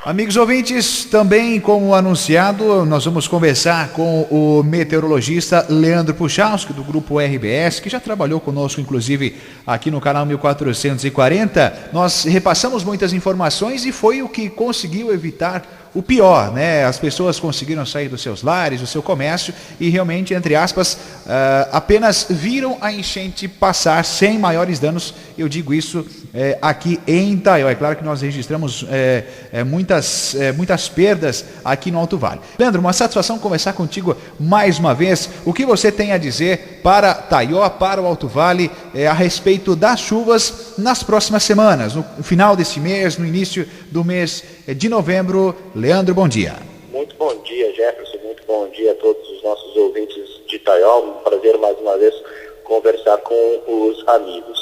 Amigos ouvintes, também como anunciado, nós vamos conversar com o meteorologista Leandro Puchalski, do Grupo RBS, que já trabalhou conosco, inclusive, aqui no canal 1440. Nós repassamos muitas informações e foi o que conseguiu evitar o pior, né? As pessoas conseguiram sair dos seus lares, do seu comércio e realmente, entre aspas, apenas viram a enchente passar sem maiores danos. Eu digo isso aqui em Itaió. É claro que nós registramos muitas perdas aqui no Alto Vale. Leandro, uma satisfação conversar contigo mais uma vez. O que você tem a dizer para Itaió, para o Alto Vale, a respeito das chuvas nas próximas semanas, no final desse mês, no início do mês de novembro? Leandro, bom dia. Muito bom dia, Jefferson. Muito bom dia a todos os nossos ouvintes de Itaió. Um prazer mais uma vez conversar com os amigos.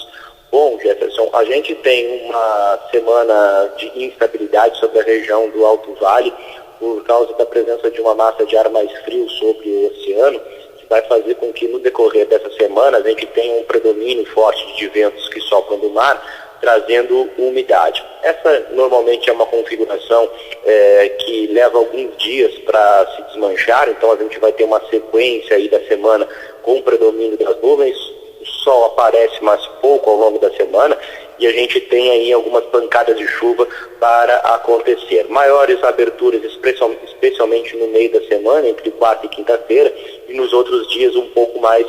Bom, Jefferson, a gente tem uma semana de instabilidade sobre a região do Alto Vale por causa da presença de uma massa de ar mais frio sobre o oceano, que vai fazer com que no decorrer dessa semana a gente tenha um predomínio forte de ventos que sopram do mar, trazendo umidade. Essa normalmente é uma configuração que leva alguns dias para se desmanchar, então a gente vai ter uma sequência aí da semana com o predomínio das nuvens. O sol aparece mais pouco ao longo da semana e a gente tem aí algumas pancadas de chuva para acontecer. Maiores aberturas, especialmente no meio da semana, entre quarta e quinta-feira, e nos outros dias um pouco mais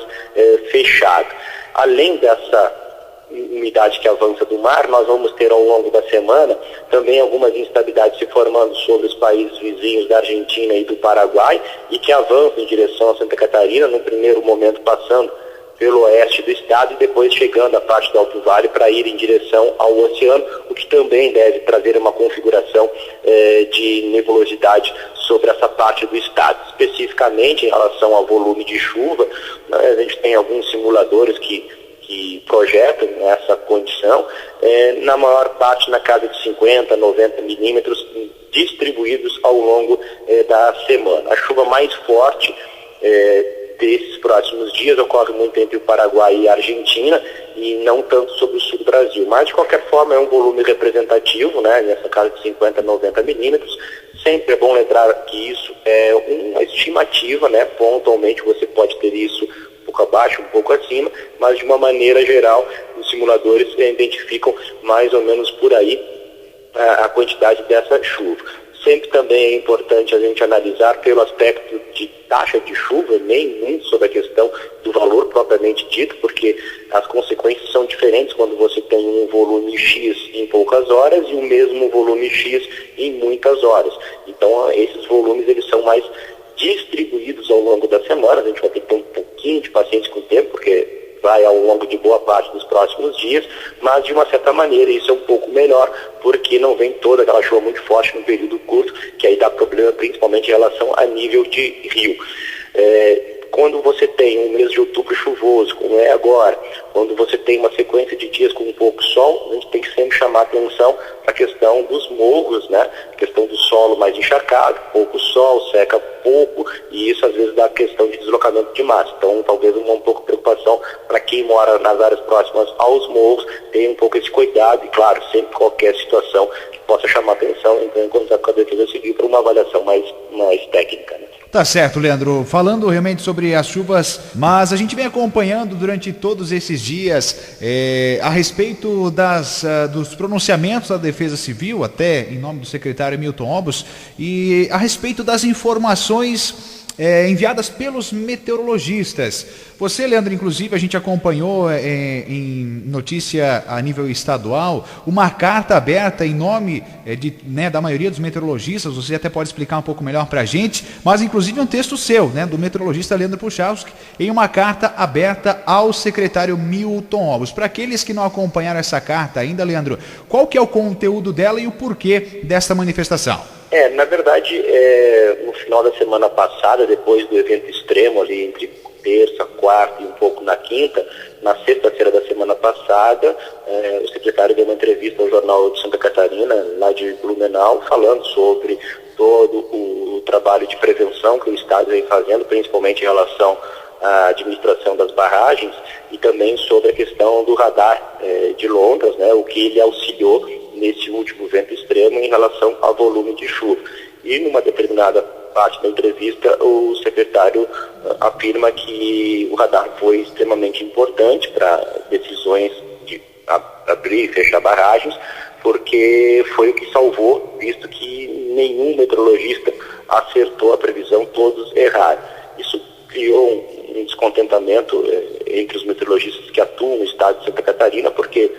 fechado. Além dessa umidade que avança do mar, nós vamos ter ao longo da semana também algumas instabilidades se formando sobre os países vizinhos da Argentina e do Paraguai e que avançam em direção a Santa Catarina, no primeiro momento passando pelo oeste do estado e depois chegando à parte do Alto Vale para ir em direção ao oceano, o que também deve trazer uma configuração de nebulosidade sobre essa parte do estado. Especificamente em relação ao volume de chuva, a gente tem alguns simuladores que projetam essa condição, na maior parte na casa de 50, 90 milímetros, distribuídos ao longo da semana. A chuva mais forte desses próximos dias ocorre muito entre o Paraguai e a Argentina e não tanto sobre o sul do Brasil. Mas, de qualquer forma, é um volume representativo, né, nessa casa de 50, 90 milímetros. Sempre é bom lembrar que isso é uma estimativa, né, pontualmente você pode ter isso um pouco abaixo, um pouco acima, mas de uma maneira geral, os simuladores identificam mais ou menos por aí a quantidade dessa chuva. Sempre também é importante a gente analisar pelo aspecto de taxa de chuva, nem muito sobre a questão do valor propriamente dito, porque as consequências são diferentes quando você tem um volume X em poucas horas e o mesmo volume X em muitas horas. Então, esses volumes eles são mais distribuídos ao longo da semana. A gente vai ter que ter um pouquinho de paciência com o tempo, porque vai ao longo de boa parte dos próximos dias, mas de uma certa maneira isso é um pouco melhor, porque não vem toda aquela chuva muito forte no período curto, que aí dá problema principalmente em relação a nível de rio. Quando você tem um mês de outubro chuvoso, como é agora, quando você tem uma sequência de dias com um pouco sol, a gente tem que sempre chamar atenção para a questão dos morros, né? A questão do solo mais encharcado, pouco sol, seca pouco, e isso às vezes dá a questão de deslocamento de massa. Então, talvez um pouco de preocupação para quem mora nas áreas próximas aos morros, tenha um pouco esse cuidado, e claro, sempre qualquer situação que possa chamar atenção, então em contato com a Defesa Civil para uma avaliação mais técnica, né? Tá certo, Leandro. Falando realmente sobre as chuvas, mas a gente vem acompanhando durante todos esses dias a respeito dos pronunciamentos da Defesa Civil, até em nome do secretário Milton Obos, e a respeito das informações enviadas pelos meteorologistas. Você, Leandro, inclusive, a gente acompanhou em notícia a nível estadual uma carta aberta em nome da maioria dos meteorologistas. Você até pode explicar um pouco melhor para a gente, mas inclusive um texto seu, né, do meteorologista Leandro Puchalski, em uma carta aberta ao secretário Milton Obos. Para aqueles que não acompanharam essa carta ainda, Leandro, qual que é o conteúdo dela e o porquê desta manifestação? Na verdade, no final da semana passada, depois do evento extremo ali entre terça, quarta e um pouco na quinta, na sexta-feira da semana passada, o secretário deu uma entrevista ao Jornal de Santa Catarina, lá de Blumenau, falando sobre todo o trabalho de prevenção que o Estado vem fazendo, principalmente em relação à administração das barragens e também sobre a questão do radar de Londres, né, o que ele auxiliou nesse último vento extremo em relação ao volume de chuva. E numa determinada parte da entrevista, o secretário afirma que o radar foi extremamente importante para decisões de abrir e fechar barragens, porque foi o que salvou, visto que nenhum meteorologista acertou a previsão, todos erraram. Isso criou um descontentamento entre os meteorologistas que atuam no estado de Santa Catarina, porque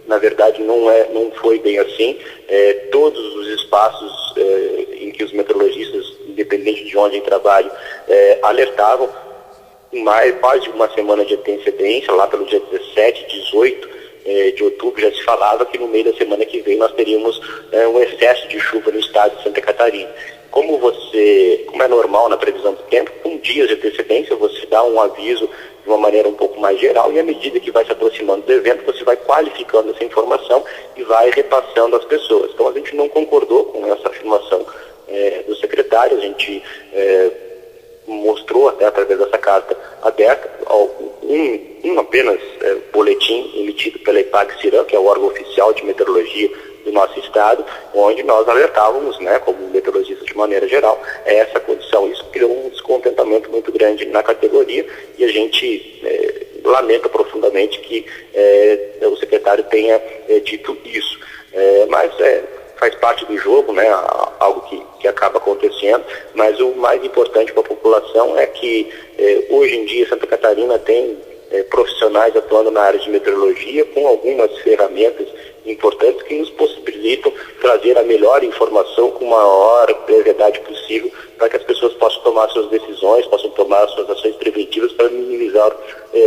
na verdade não foi bem assim. Todos os espaços em que os meteorologistas, independente de onde em trabalho, alertavam mais de uma semana de antecedência, lá pelo dia 17, 18 de outubro, já se falava que no meio da semana que vem nós teríamos um excesso de chuva no estado de Santa Catarina. Como é normal na previsão do tempo, com dias de antecedência você dá um aviso de uma maneira um pouco mais geral, e à medida que vai se aproximando do evento, você vai qualificando essa informação e vai repassando às pessoas. Então a gente não concordou com essa afirmação do secretário, a gente mostrou até através dessa carta aberta um apenas boletim emitido pela IPAG-CIRAM, que é o órgão oficial de meteorologia do nosso estado, onde nós alertávamos, como meteorologistas de maneira geral, essa condição. Isso criou um descontentamento muito grande na categoria, e a gente lamenta profundamente que o secretário tenha dito isso. Mas faz parte do jogo, algo que acaba acontecendo, mas o mais importante para a população é que hoje em dia Santa Catarina tem profissionais atuando na área de meteorologia com algumas ferramentas importantes que nos possibilitam trazer a melhor informação com a maior brevidade possível, para que as pessoas possam tomar suas decisões, possam tomar suas ações preventivas para minimizar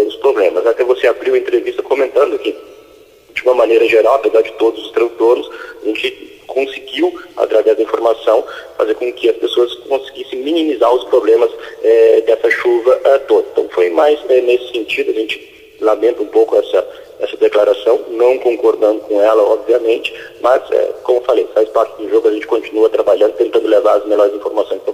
os problemas. Até você abriu a entrevista comentando que, de uma maneira geral, apesar de todos os transtornos, a gente conseguiu, através da informação, fazer com que as pessoas conseguissem minimizar os problemas dessa chuva toda. Então foi mais nesse sentido. A gente lamenta um pouco essa declaração, não concordando com ela, obviamente, mas, como eu falei, faz parte do jogo, a gente continua trabalhando, tentando levar as melhores informações para